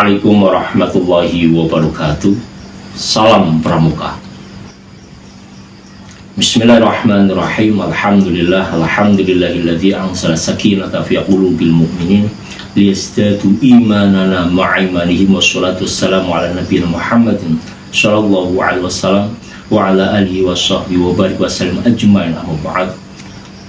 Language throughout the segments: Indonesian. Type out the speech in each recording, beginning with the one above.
Assalamualaikum warahmatullahi wabarakatuh. Salam Pramuka. Bismillahirrahmanirrahim. Alhamdulillahilladzi anzala sakinata fi qulubil mu'minin liyazdadu imanana ma'imanihim. Wassalatu wassalamu ala nabiyina Muhammadin sallallahu alaihi wasallam wa ala alihi wa sahbihi wa barik wasallam ajma'in. Amma ba'd.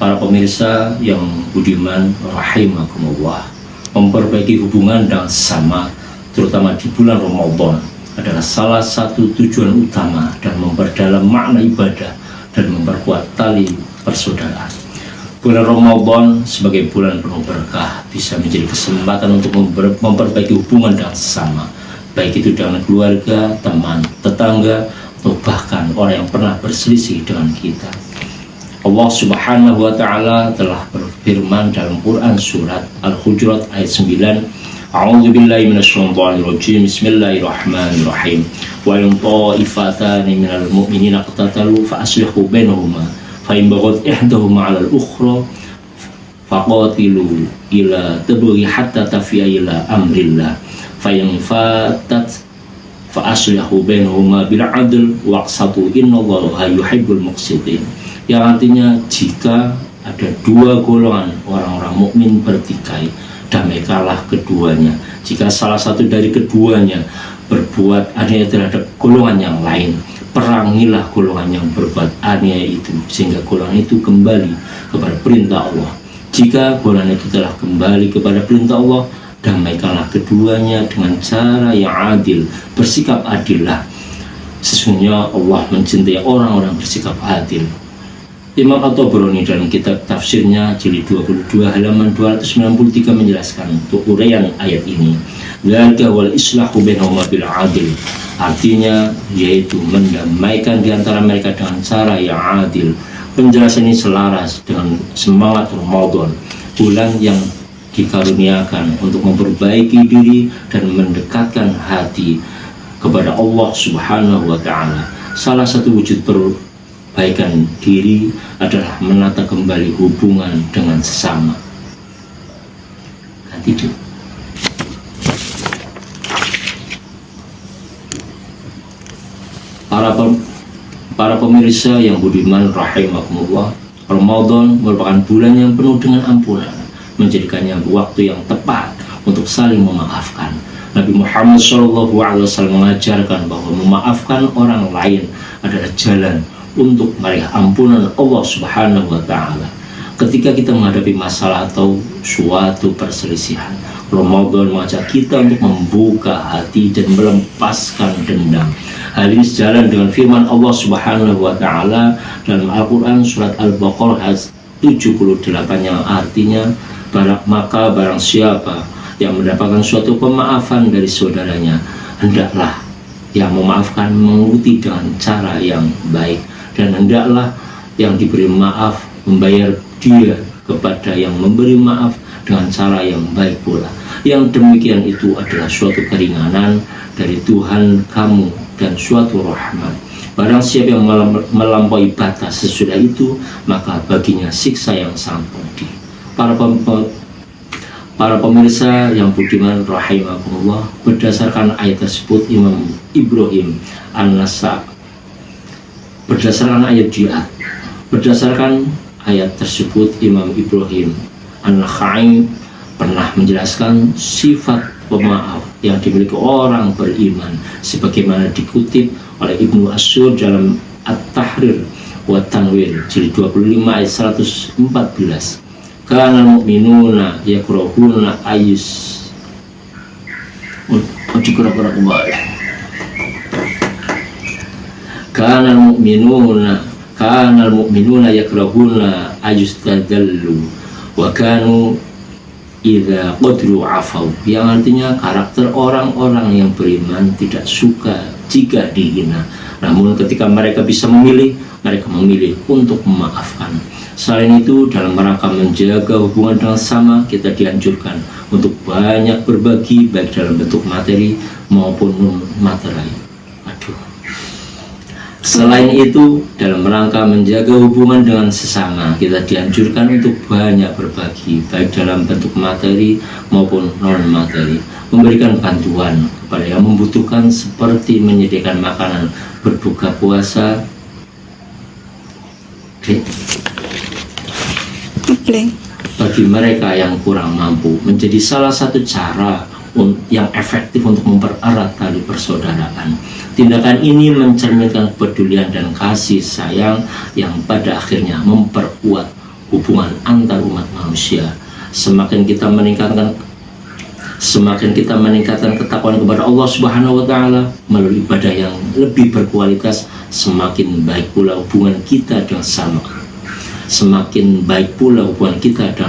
Para pemirsa yang budiman rahimakumullah, memperbaiki hubungan dengan sesama, terutama di bulan Ramadan, adalah salah satu tujuan utama dan memperdalam makna ibadah dan memperkuat tali persaudaraan. Bulan Ramadan sebagai bulan penuh berkah bisa menjadi kesempatan untuk memperbaiki hubungan dengan sesama, baik itu dengan keluarga, teman, tetangga, atau bahkan orang yang pernah berselisih dengan kita. Allah Subhanahu wa Ta'ala telah berfirman dalam Quran surat Al-Hujurat ayat 9, A'udzubillahi minasyaitonirrajim, Bismillahirrahmanirrahim. Wa in ta'ifatani minal mu'minina iqtatalu fa aslihu bainahuma fa in baghat ihdahuma 'alal ukhra faqatilu ila tabghi hatta tafi'a ila amrillah fa in fatat fa aslihu bainahuma bil 'adl waqsatu innallaha yuhibbul muqsitin. Yang artinya, jika ada dua golongan orang-orang mukmin bertikai, damaikanlah keduanya. Jika salah satu dari keduanya berbuat aniaya terhadap golongan yang lain, perangilah golongan yang berbuat aniaya itu, sehingga golongan itu kembali kepada perintah Allah. Jika golongan itu telah kembali kepada perintah Allah, damaikanlah keduanya dengan cara yang adil. Bersikap adillah, sesungguhnya Allah mencintai orang-orang bersikap adil. Imam At-Tabrani dalam kitab tafsirnya jilid 22 halaman 293 menjelaskan untuk uraian ayat ini, dzalika wal islahu bainahuma bil adil, artinya yaitu mendamaikan di antara mereka dengan cara yang adil. Penjelasan ini selaras dengan semangat Ramadan, bulan yang dikaruniakan untuk memperbaiki diri dan mendekatkan hati kepada Allah Subhanahu wa Ta'ala. Salah satu wujud perbaikan diri adalah menata kembali hubungan dengan sesama. Tidur. Para pemirsa yang budiman rahimakumullah, Ramadan merupakan bulan yang penuh dengan ampunan, menjadikannya waktu yang tepat untuk saling memaafkan. Nabi Muhammad SAW mengajarkan bahwa memaafkan orang lain adalah jalan untuk meraih ampunan Allah Subhanahu wa Ta'ala. Ketika kita menghadapi masalah atau suatu perselisihan, Ramadan mengajak kita untuk membuka hati dan melepaskan dendam. Hal ini sejalan dengan firman Allah Subhanahu wa Ta'ala dalam Al-Quran surat Al-Baqarah ayat 78 yang artinya, maka barang siapa yang mendapatkan suatu pemaafan dari saudaranya, hendaklah yang memaafkan mengikuti dengan cara yang baik, dan hendaklah yang diberi maaf membayar dia kepada yang memberi maaf dengan cara yang baik pula. Yang demikian itu adalah suatu keringanan dari Tuhan kamu dan suatu rahmat. Barang siapa yang melampaui batas sesudah itu, maka baginya siksa yang sangat pedih. Para pemirsa yang budiman rahimakumullah, berdasarkan ayat tersebut Imam Ibrahim An-Nasa Berdasarkan ayat tersebut Imam Ibrahim An-Nakhai pernah menjelaskan sifat pemaaf yang dimiliki orang beriman, sebagaimana dikutip oleh Ibnu Asyur dalam At-Tahrir wa Tanwir jilid 25 ayat 114. Kana mu'minuna yakrahuna ayus Kanal mu'minuna yakrahuna ayustadallu wa kanu idza qadru afau, yang artinya karakter orang-orang yang beriman tidak suka jika dihina, namun ketika mereka bisa memilih, mereka memilih untuk memaafkan. Selain itu, dalam rangka menjaga hubungan dengan sesama, kita dianjurkan untuk banyak berbagi, baik dalam bentuk materi maupun non materi. Selain itu, dalam rangka menjaga hubungan dengan sesama, kita dianjurkan untuk banyak berbagi, baik dalam bentuk materi maupun non-materi, memberikan bantuan kepada yang membutuhkan seperti menyediakan makanan berbuka puasa. Bagi mereka yang kurang mampu, menjadi salah satu cara yang efektif untuk mempererat tali persaudaraan. Tindakan ini mencerminkan kepedulian dan kasih sayang yang pada akhirnya memperkuat hubungan antar umat manusia. Semakin kita meningkatkan ketakwaan kepada Allah Subhanahu wa taala melalui ibadah yang lebih berkualitas, semakin baik pula hubungan kita dengan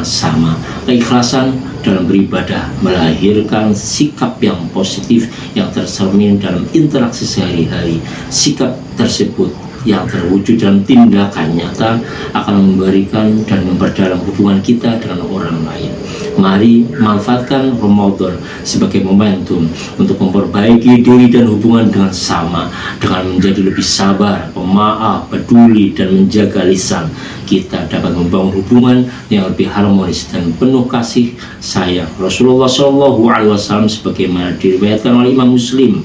sama. Keikhlasan dalam beribadah melahirkan sikap yang positif yang tercermin dalam interaksi sehari-hari. Sikap tersebut yang terwujud dalam tindakan nyata akan memberikan dan memperdalam hubungan kita dengan orang lain. Mari manfaatkan Ramadan sebagai momentum untuk memperbaiki diri dan hubungan dengan sama, dengan menjadi lebih sabar, pemaaf, peduli, dan menjaga lisan. Kita dapat membangun hubungan yang lebih harmonis dan penuh kasih sayang. Rasulullah SAW sebagaimana diriwayatkan oleh Imam Muslim,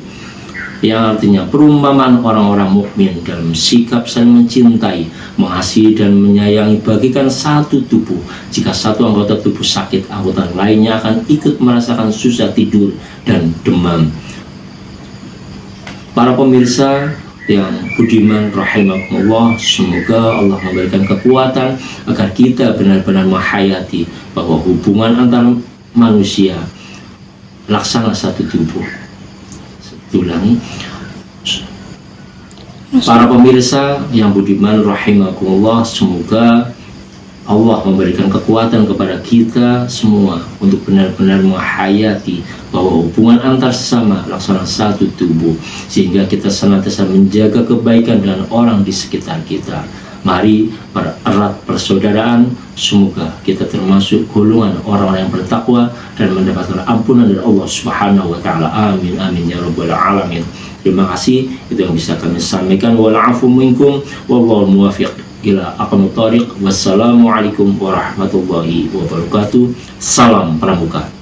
yang artinya perumpamaan orang-orang mukmin dalam sikap saling mencintai, mengasihi dan menyayangi bagikan satu tubuh. Jika satu anggota tubuh sakit, anggota lainnya akan ikut merasakan susah tidur dan demam. Para pemirsa yang budiman rahimakumullah, semoga Allah memberikan kekuatan agar kita benar-benar menghayati bahwa hubungan antar manusia laksana satu tubuh. Ulangi, para pemirsa yang budiman rahimakumullah, semoga Allah memberikan kekuatan kepada kita semua untuk benar-benar menghayati bahwa hubungan antar sesama laksana satu tubuh, sehingga kita senantiasa menjaga kebaikan dengan orang di sekitar kita. Mari erat persaudaraan, semoga kita termasuk golongan orang-orang yang bertakwa dan mendapatkan ampunan dari Allah Subhanahu wa taala. Amin amin ya rabbal alamin. Terima kasih, itu yang bisa kami sampaikan. Wal afu minkum wallahu muwaffiq ila aqwamit thoriq. Wassalamualaikum warahmatullahi wabarakatuh. Salam pramuka.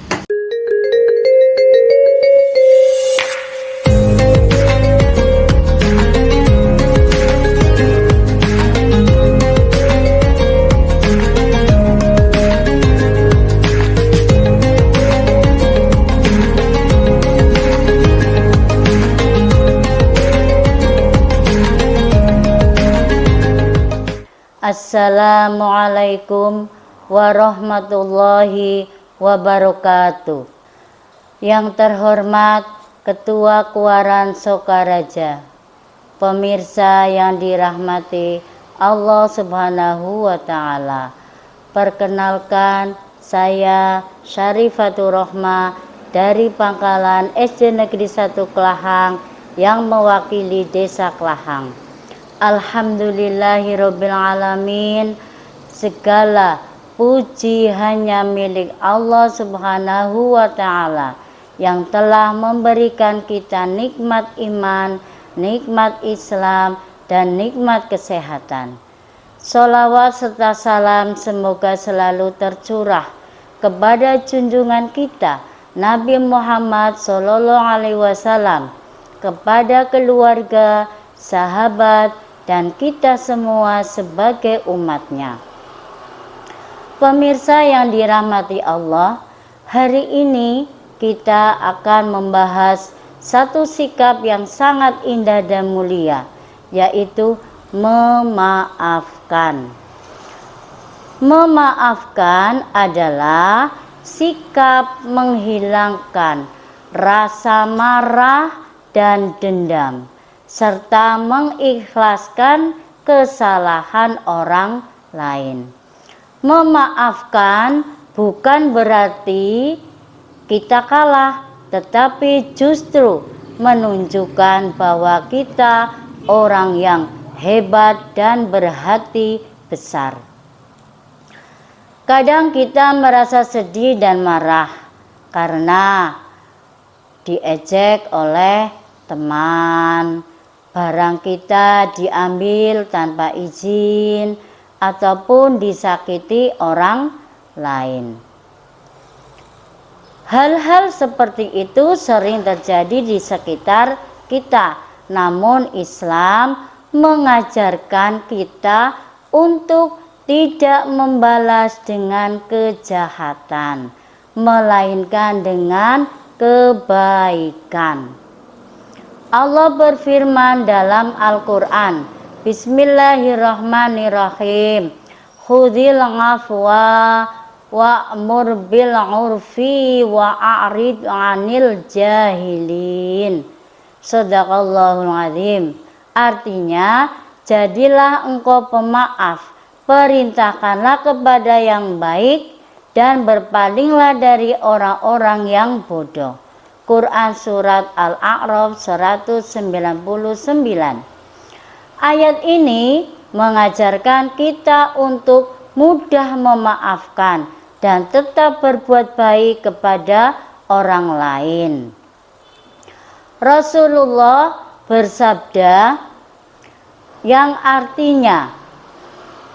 Assalamualaikum warahmatullahi wabarakatuh. Yang terhormat Ketua Kuaran Sokaraja, pemirsa yang dirahmati Allah Subhanahu wa taala. Perkenalkan, saya Syarifatur Rohmah dari Pangkalan SD Negeri 1 Kelahang yang mewakili Desa Kelahang. Alhamdulillahirabbil alamin. Segala puji hanya milik Allah Subhanahu wa taala yang telah memberikan kita nikmat iman, nikmat Islam, dan nikmat kesehatan. Sholawat serta salam semoga selalu tercurah kepada junjungan kita Nabi Muhammad SAW, kepada keluarga, sahabat, dan kita semua sebagai umatnya. Pemirsa yang dirahmati Allah, hari ini kita akan membahas satu sikap yang sangat indah dan mulia, yaitu memaafkan. Memaafkan adalah sikap menghilangkan rasa marah dan dendam, serta mengikhlaskan kesalahan orang lain. Memaafkan bukan berarti kita kalah, tetapi justru menunjukkan bahwa kita orang yang hebat dan berhati besar. Kadang kita merasa sedih dan marah karena diejek oleh teman, barang kita diambil tanpa izin ataupun disakiti orang lain. Hal-hal seperti itu sering terjadi di sekitar kita, namun Islam mengajarkan kita untuk tidak membalas dengan kejahatan, melainkan dengan kebaikan. Allah berfirman dalam Al-Quran, Bismillahirrahmanirrahim, Khudhil afwa wa'mur bil 'urfi wa'rid 'anil jahilin. Shadaqallahul azim. Artinya, jadilah engkau pemaaf, perintahkanlah kepada yang baik dan berpalinglah dari orang-orang yang bodoh. Quran Surat Al-A'raf 199. Ayat ini mengajarkan kita untuk mudah memaafkan dan tetap berbuat baik kepada orang lain. Rasulullah bersabda yang artinya,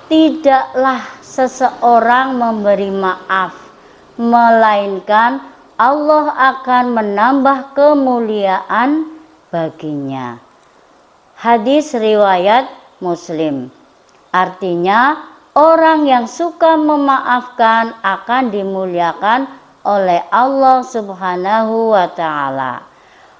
tidaklah seseorang memberi maaf, melainkan Allah akan menambah kemuliaan baginya. Hadis riwayat Muslim. Artinya, orang yang suka memaafkan akan dimuliakan oleh Allah Subhanahu wa Ta'ala.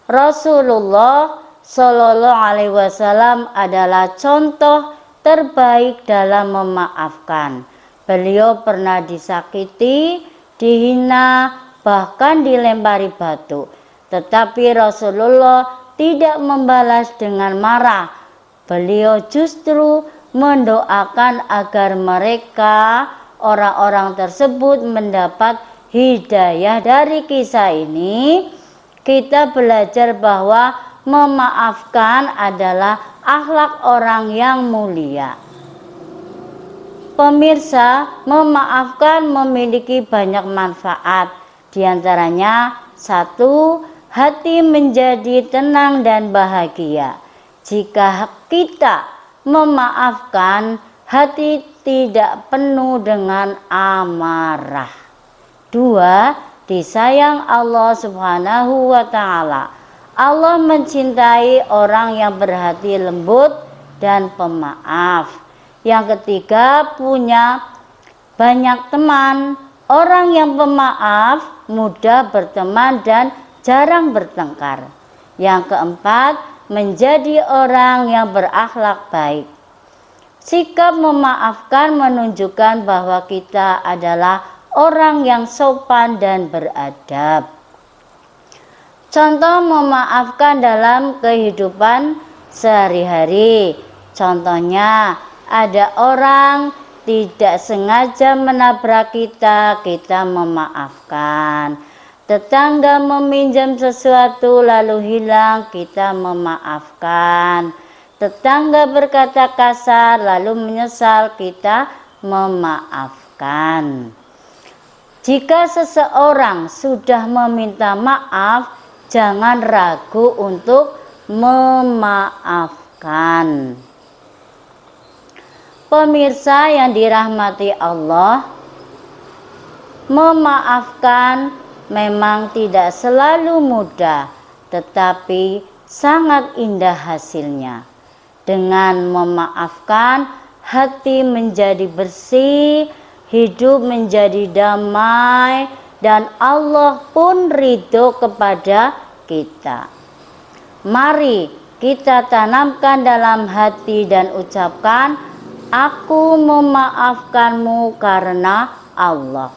Rasulullah Shallallahu Alaihi Wasallam adalah contoh terbaik dalam memaafkan. Beliau pernah disakiti, dihina, bahkan dilempari batu. Tetapi Rasulullah tidak membalas dengan marah. Beliau justru mendoakan agar mereka, orang-orang tersebut, mendapat hidayah. Dari kisah ini kita belajar bahwa memaafkan adalah akhlak orang yang mulia. Pemirsa, memaafkan memiliki banyak manfaat. Di antaranya, 1. Hati menjadi tenang dan bahagia. Jika kita memaafkan, hati tidak penuh dengan amarah. 2. Disayang Allah Subhanahu wa Ta'ala. Allah mencintai orang yang berhati lembut dan pemaaf. Yang ketiga, punya banyak teman. Orang yang pemaaf mudah berteman dan jarang bertengkar. Yang keempat, menjadi orang yang berakhlak baik. Sikap memaafkan menunjukkan bahwa kita adalah orang yang sopan dan beradab. Contoh memaafkan dalam kehidupan sehari-hari. Contohnya, ada orang tidak sengaja menabrak kita, kita memaafkan. Tetangga meminjam sesuatu lalu hilang, kita memaafkan. Tetangga berkata kasar lalu menyesal, kita memaafkan. Jika seseorang sudah meminta maaf, jangan ragu untuk memaafkan. Pemirsa yang dirahmati Allah, memaafkan memang tidak selalu mudah, tetapi sangat indah hasilnya. Dengan memaafkan, hati menjadi bersih, hidup menjadi damai, dan Allah pun ridho kepada kita. Mari kita tanamkan dalam hati dan ucapkan, aku memaafkanmu karena Allah.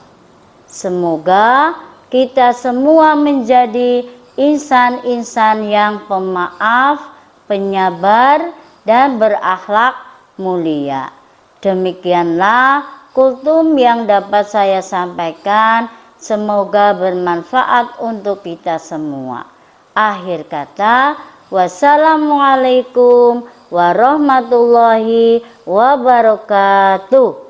Semoga kita semua menjadi insan-insan yang pemaaf, penyabar, dan berakhlak mulia. Demikianlah kultum yang dapat saya sampaikan. Semoga bermanfaat untuk kita semua. Akhir kata, wassalamualaikum warahmatullahi wabarakatuh.